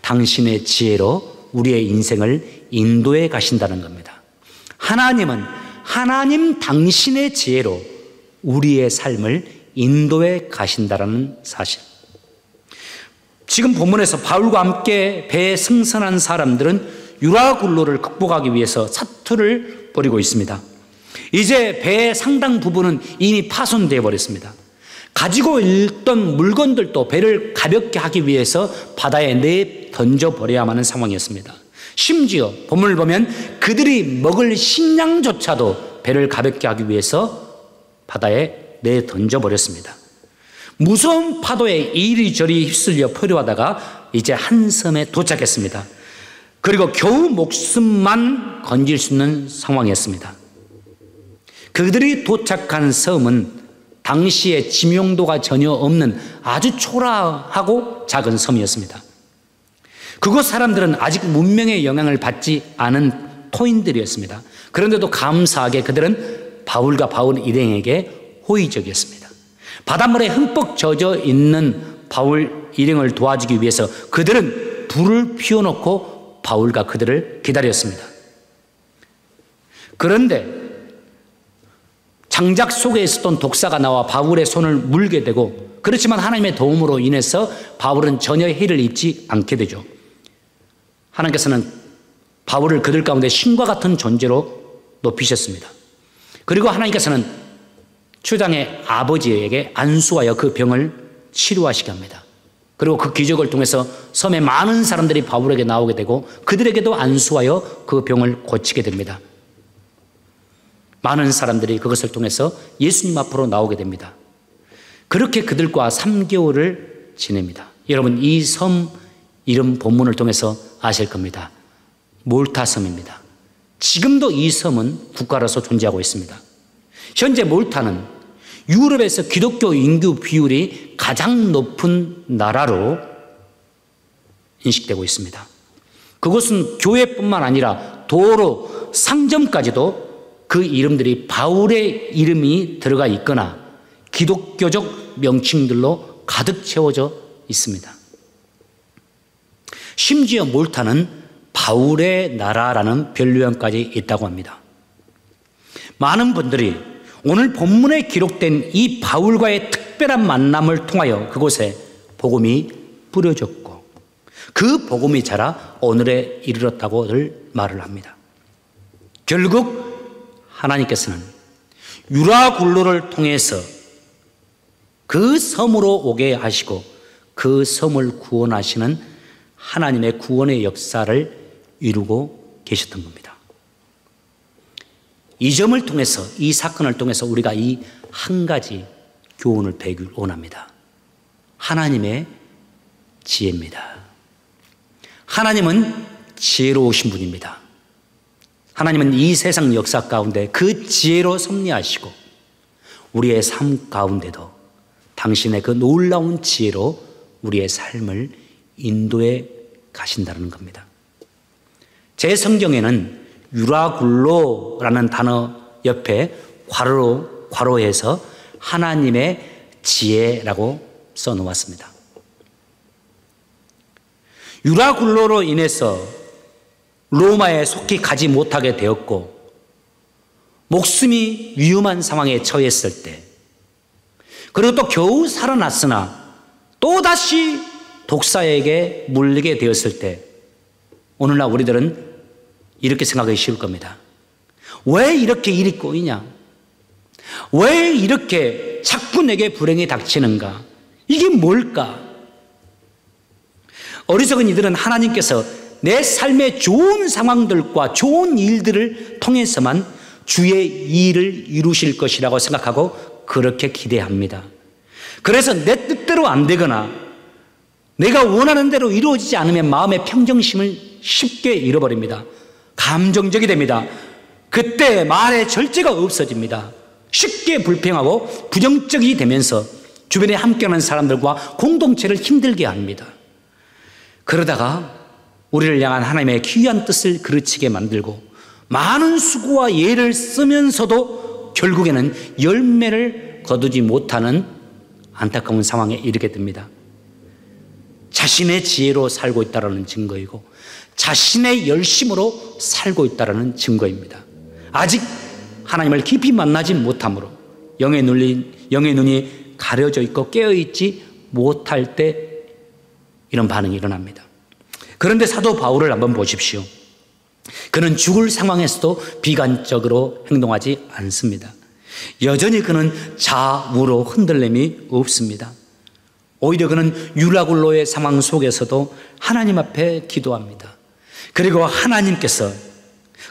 당신의 지혜로 우리의 인생을 인도해 가신다는 겁니다. 하나님은 하나님 당신의 지혜로 우리의 삶을 인도해 가신다는 사실. 지금 본문에서 바울과 함께 배에 승선한 사람들은 유라굴로를 극복하기 위해서 사투를 벌이고 있습니다. 이제 배의 상당 부분은 이미 파손되어 버렸습니다. 가지고 있던 물건들도 배를 가볍게 하기 위해서 바다에 내던져 버려야만 하는 상황이었습니다. 심지어 본문을 보면 그들이 먹을 식량조차도 배를 가볍게 하기 위해서 바다에 내던져 버렸습니다. 무서운 파도에 이리저리 휩쓸려 포로하다가 이제 한 섬에 도착했습니다. 그리고 겨우 목숨만 건질 수 있는 상황이었습니다. 그들이 도착한 섬은 당시에 지명도가 전혀 없는 아주 초라하고 작은 섬이었습니다. 그곳 사람들은 아직 문명의 영향을 받지 않은 토인들이었습니다. 그런데도 감사하게 그들은 바울과 바울 일행에게 호의적이었습니다. 바닷물에 흠뻑 젖어 있는 바울 일행을 도와주기 위해서 그들은 불을 피워놓고 바울과 그들을 기다렸습니다. 그런데 장작 속에 있었던 독사가 나와 바울의 손을 물게 되고, 그렇지만 하나님의 도움으로 인해서 바울은 전혀 해를 입지 않게 되죠. 하나님께서는 바울을 그들 가운데 신과 같은 존재로 높이셨습니다. 그리고 하나님께서는 추장의 아버지에게 안수하여 그 병을 치료하시게 합니다. 그리고 그 기적을 통해서 섬에 많은 사람들이 바울에게 나오게 되고 그들에게도 안수하여 그 병을 고치게 됩니다. 많은 사람들이 그것을 통해서 예수님 앞으로 나오게 됩니다. 그렇게 그들과 3개월을 지냅니다. 여러분, 이 섬 이름 본문을 통해서 아실 겁니다. 몰타 섬입니다. 지금도 이 섬은 국가로서 존재하고 있습니다. 현재 몰타는 유럽에서 기독교 인구 비율이 가장 높은 나라로 인식되고 있습니다. 그곳은 교회뿐만 아니라 도로, 상점까지도 그 이름들이 바울의 이름이 들어가 있거나 기독교적 명칭들로 가득 채워져 있습니다. 심지어 몰타는 바울의 나라라는 별명까지 있다고 합니다. 많은 분들이 오늘 본문에 기록된 이 바울과의 특별한 만남을 통하여 그곳에 복음이 뿌려졌고 그 복음이 자라 오늘에 이르렀다고들 말을 합니다. 결국 하나님께서는 유라굴로를 통해서 그 섬으로 오게 하시고 그 섬을 구원하시는 하나님의 구원의 역사를 이루고 계셨던 겁니다. 이 점을 통해서, 이 사건을 통해서 우리가 이 한 가지 교훈을 배우길 원합니다. 하나님의 지혜입니다. 하나님은 지혜로우신 분입니다. 하나님은 이 세상 역사 가운데 그 지혜로 섭리하시고 우리의 삶 가운데도 당신의 그 놀라운 지혜로 우리의 삶을 인도해 가신다는 겁니다. 제 성경에는 유라굴로라는 단어 옆에 괄호해서 하나님의 지혜라고 써놓았습니다. 유라굴로로 인해서 로마에 속히 가지 못하게 되었고 목숨이 위험한 상황에 처했을 때, 그리고 또 겨우 살아났으나 또다시 독사에게 물리게 되었을 때, 오늘날 우리들은 이렇게 생각하기 쉬울 겁니다. 왜 이렇게 일이 꼬이냐? 왜 이렇게 자꾸 내게 불행이 닥치는가? 이게 뭘까? 어리석은 이들은 하나님께서 내 삶의 좋은 상황들과 좋은 일들을 통해서만 주의 일을 이루실 것이라고 생각하고 그렇게 기대합니다. 그래서 내 뜻대로 안 되거나 내가 원하는 대로 이루어지지 않으면 마음의 평정심을 쉽게 잃어버립니다. 감정적이 됩니다. 그때 말의 절제가 없어집니다. 쉽게 불평하고 부정적이 되면서 주변에 함께하는 사람들과 공동체를 힘들게 합니다. 그러다가 우리를 향한 하나님의 귀한 뜻을 그르치게 만들고 많은 수고와 예를 쓰면서도 결국에는 열매를 거두지 못하는 안타까운 상황에 이르게 됩니다. 자신의 지혜로 살고 있다는 증거이고 자신의 열심으로 살고 있다는 증거입니다. 아직 하나님을 깊이 만나지 못함으로 영의 눈이 가려져 있고 깨어있지 못할 때 이런 반응이 일어납니다. 그런데 사도 바울을 한번 보십시오. 그는 죽을 상황에서도 비관적으로 행동하지 않습니다. 여전히 그는 좌우로 흔들림이 없습니다. 오히려 그는 유라굴로의 상황 속에서도 하나님 앞에 기도합니다. 그리고 하나님께서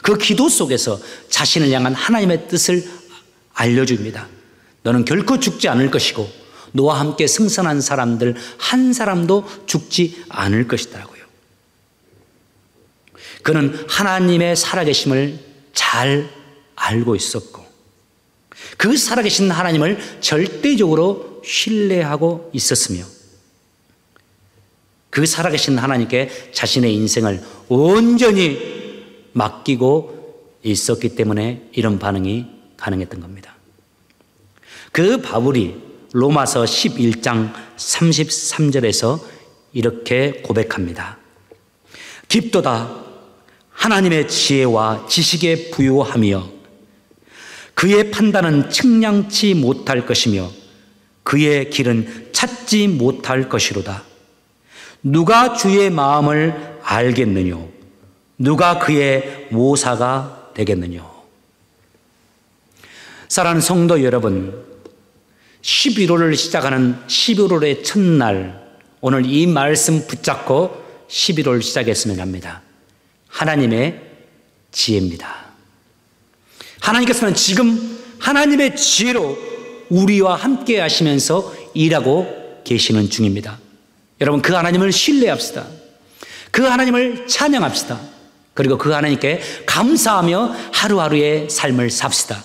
그 기도 속에서 자신을 향한 하나님의 뜻을 알려줍니다. 너는 결코 죽지 않을 것이고 너와 함께 승선한 사람들 한 사람도 죽지 않을 것이더라고요. 그는 하나님의 살아계심을 잘 알고 있었고 그 살아계신 하나님을 절대적으로 신뢰하고 있었으며 그 살아계신 하나님께 자신의 인생을 온전히 맡기고 있었기 때문에 이런 반응이 가능했던 겁니다. 그 바울이 로마서 11장 33절에서 이렇게 고백합니다. 깊도다 하나님의 지혜와 지식에 부요하며 그의 판단은 측량치 못할 것이며 그의 길은 찾지 못할 것이로다. 누가 주의 마음을 알겠느뇨? 누가 그의 모사가 되겠느뇨? 사랑하는 성도 여러분, 11월을 시작하는 11월의 첫날, 오늘 이 말씀 붙잡고 11월 시작했으면 합니다. 하나님의 지혜입니다. 하나님께서는 지금 하나님의 지혜로 우리와 함께 하시면서 일하고 계시는 중입니다. 여러분, 그 하나님을 신뢰합시다. 그 하나님을 찬양합시다. 그리고 그 하나님께 감사하며 하루하루의 삶을 삽시다.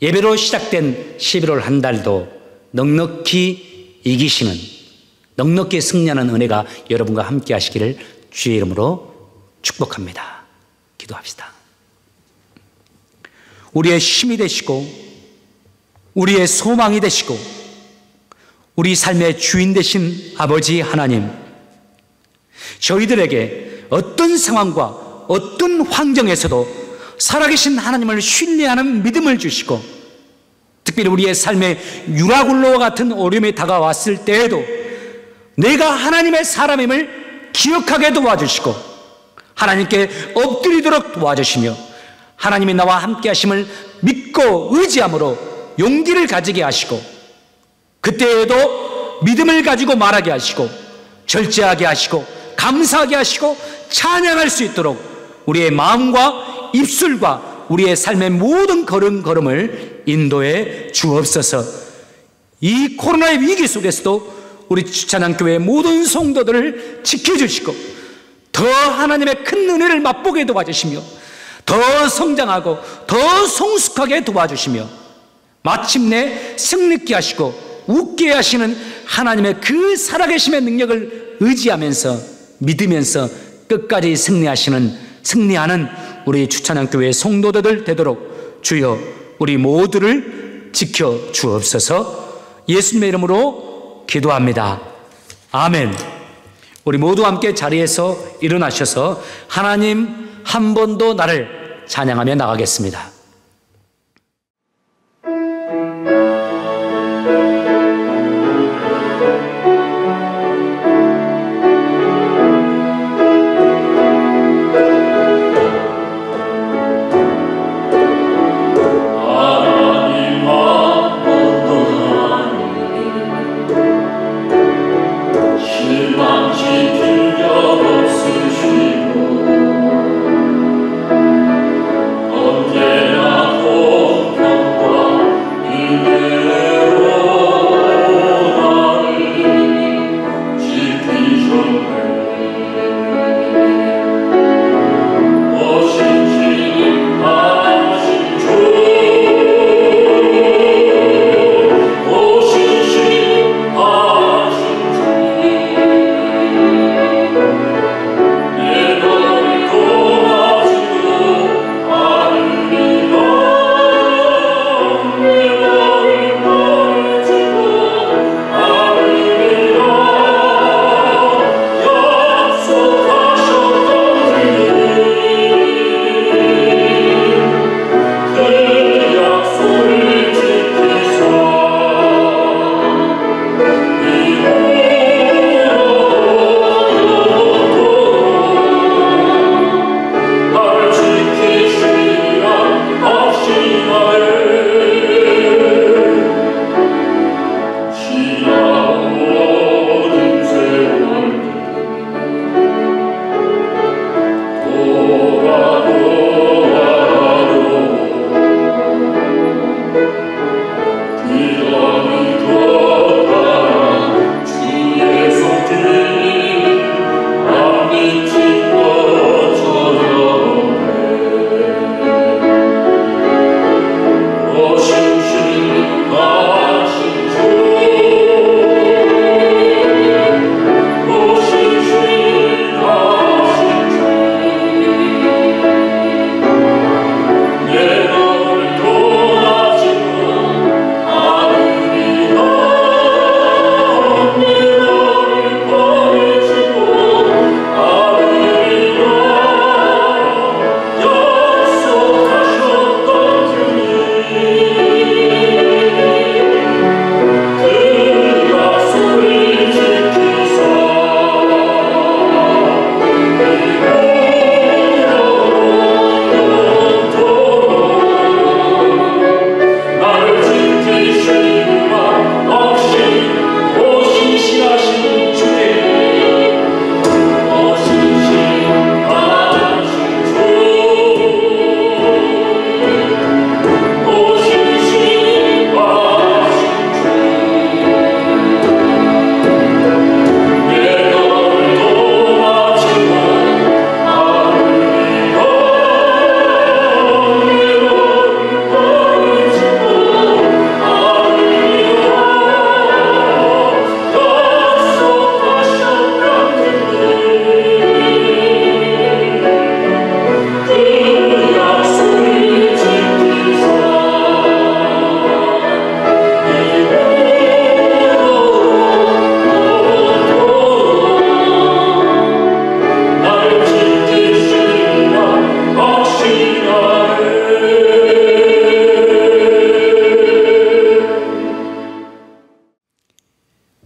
예배로 시작된 11월 한 달도 넉넉히 이기시는, 넉넉히 승리하는 은혜가 여러분과 함께 하시기를 주의 이름으로 축복합니다. 기도합시다. 우리의 힘이 되시고 우리의 소망이 되시고 우리 삶의 주인 되신 아버지 하나님, 저희들에게 어떤 상황과 어떤 환경에서도 살아계신 하나님을 신뢰하는 믿음을 주시고 특별히 우리의 삶에 유라굴로와 같은 어려움이 다가왔을 때에도 내가 하나님의 사람임을 기억하게 도와주시고 하나님께 엎드리도록 도와주시며 하나님이 나와 함께 하심을 믿고 의지함으로 용기를 가지게 하시고 그때에도 믿음을 가지고 말하게 하시고 절제하게 하시고 감사하게 하시고 찬양할 수 있도록 우리의 마음과 입술과 우리의 삶의 모든 걸음걸음을 인도해 주옵소서. 이 코로나의 위기 속에서도 우리 주찬양교회 모든 성도들을 지켜주시고 더 하나님의 큰 은혜를 맛보게 도와주시며 더 성장하고 더 성숙하게 도와주시며 마침내 승리케 하시고 웃게 하시는 하나님의 그 살아계심의 능력을 의지하면서 믿으면서 끝까지 승리하는 우리 주찬양교회 성도들 되도록 주여 우리 모두를 지켜 주옵소서. 예수님의 이름으로 기도합니다. 아멘. 우리 모두 함께 자리에서 일어나셔서 하나님 한 번도 나를 찬양하며 나가겠습니다.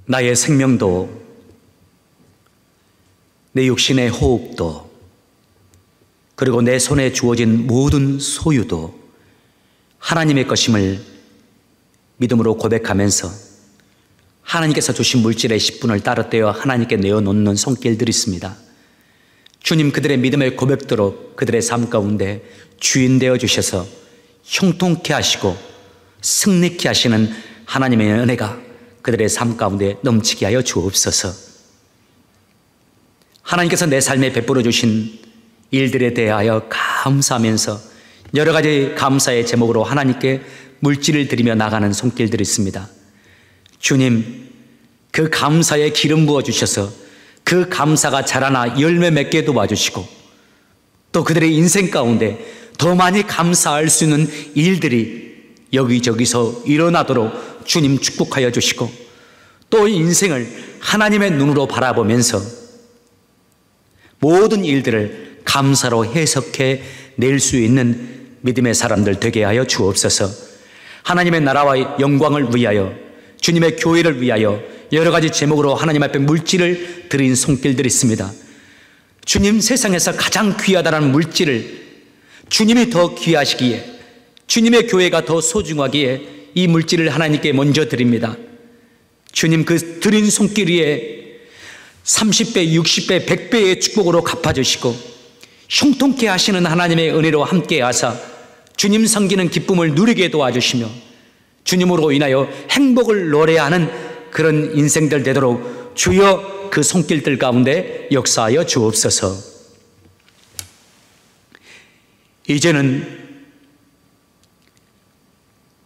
나의 생명도, 내 육신의 호흡도, 그리고 내 손에 주어진 모든 소유도 하나님의 것임을 믿음으로 고백하면서 하나님께서 주신 물질의 10분을 따로 떼어 하나님께 내어놓는 손길들이 있습니다. 주님, 그들의 믿음의 고백대로 그들의 삶 가운데 주인 되어 주셔서 형통케 하시고 승리케 하시는 하나님의 은혜가 그들의 삶 가운데 넘치게 하여 주옵소서. 하나님께서 내 삶에 베풀어 주신 일들에 대하여 감사하면서 여러 가지 감사의 제목으로 하나님께 물질을 드리며 나가는 손길들이 있습니다. 주님, 그 감사에 기름 부어 주셔서 그 감사가 자라나 열매 맺게 도와주시고 또 그들의 인생 가운데 더 많이 감사할 수 있는 일들이 여기저기서 일어나도록 주님 축복하여 주시고 또 인생을 하나님의 눈으로 바라보면서 모든 일들을 감사로 해석해 낼 수 있는 믿음의 사람들 되게 하여 주옵소서. 하나님의 나라와 영광을 위하여, 주님의 교회를 위하여 여러 가지 제목으로 하나님 앞에 물질을 드린 손길들이 있습니다. 주님, 세상에서 가장 귀하다는 물질을 주님이 더 귀하시기에, 주님의 교회가 더 소중하기에 이 물질을 하나님께 먼저 드립니다. 주님, 그 드린 손길 위에 30배, 60배, 100배의 축복으로 갚아주시고 형통케 하시는 하나님의 은혜로 함께 하사 주님 섬기는 기쁨을 누리게 도와주시며 주님으로 인하여 행복을 노래하는 그런 인생들 되도록 주여 그 손길들 가운데 역사하여 주옵소서. 이제는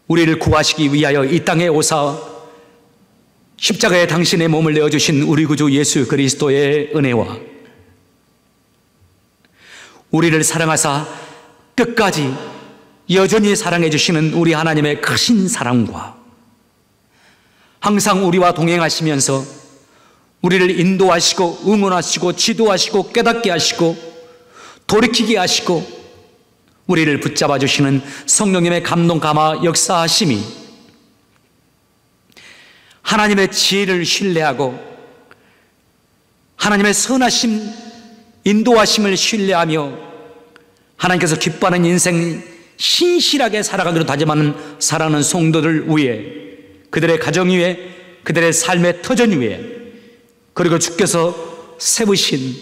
우리를 구하시기 위하여 이 땅에 오사 십자가에 당신의 몸을 내어주신 우리 구주 예수 그리스도의 은혜와 우리를 사랑하사 끝까지 여전히 사랑해 주시는 우리 하나님의 크신 사랑과 항상 우리와 동행하시면서 우리를 인도하시고 응원하시고 지도하시고 깨닫게 하시고 돌이키게 하시고 우리를 붙잡아 주시는 성령님의 감동 감화 역사하심이 하나님의 지혜를 신뢰하고 하나님의 선하심 인도하심을 신뢰하며 하나님께서 기뻐하는 인생 신실하게 살아가기로 다짐하는 사랑하는 성도들 위해, 그들의 가정 위에, 그들의 삶의 터전 위에, 그리고 주께서 세우신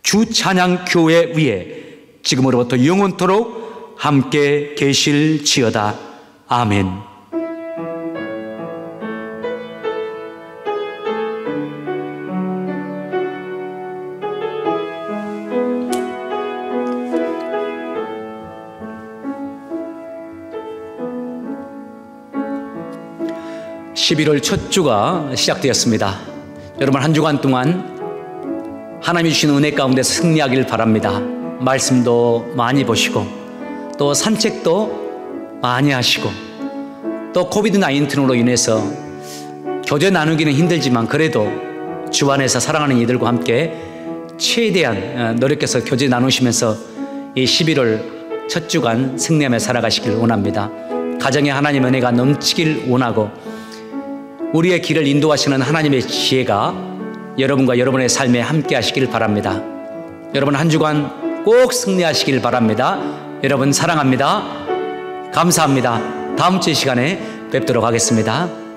주 찬양 교회 위에 지금으로부터 영원토록 함께 계실지어다. 아멘. (11월) 첫 주가 시작되었습니다. 여러분, 한 주간 동안 하나님이 주신 은혜 가운데 승리하길 바랍니다. 말씀도 많이 보시고 또 산책도 많이 하시고 또 코비드-19로 인해서 교제 나누기는 힘들지만 그래도 주 안에서 사랑하는 이들과 함께 최대한 노력해서 교제 나누시면서 이 11월 첫 주간 승리하며 살아가시길 원합니다. 가정에 하나님 은혜가 넘치길 원하고 우리의 길을 인도하시는 하나님의 지혜가 여러분과 여러분의 삶에 함께 하시길 바랍니다. 여러분, 한 주간 꼭 승리하시길 바랍니다. 여러분 사랑합니다. 감사합니다. 다음 주 시간에 뵙도록 하겠습니다.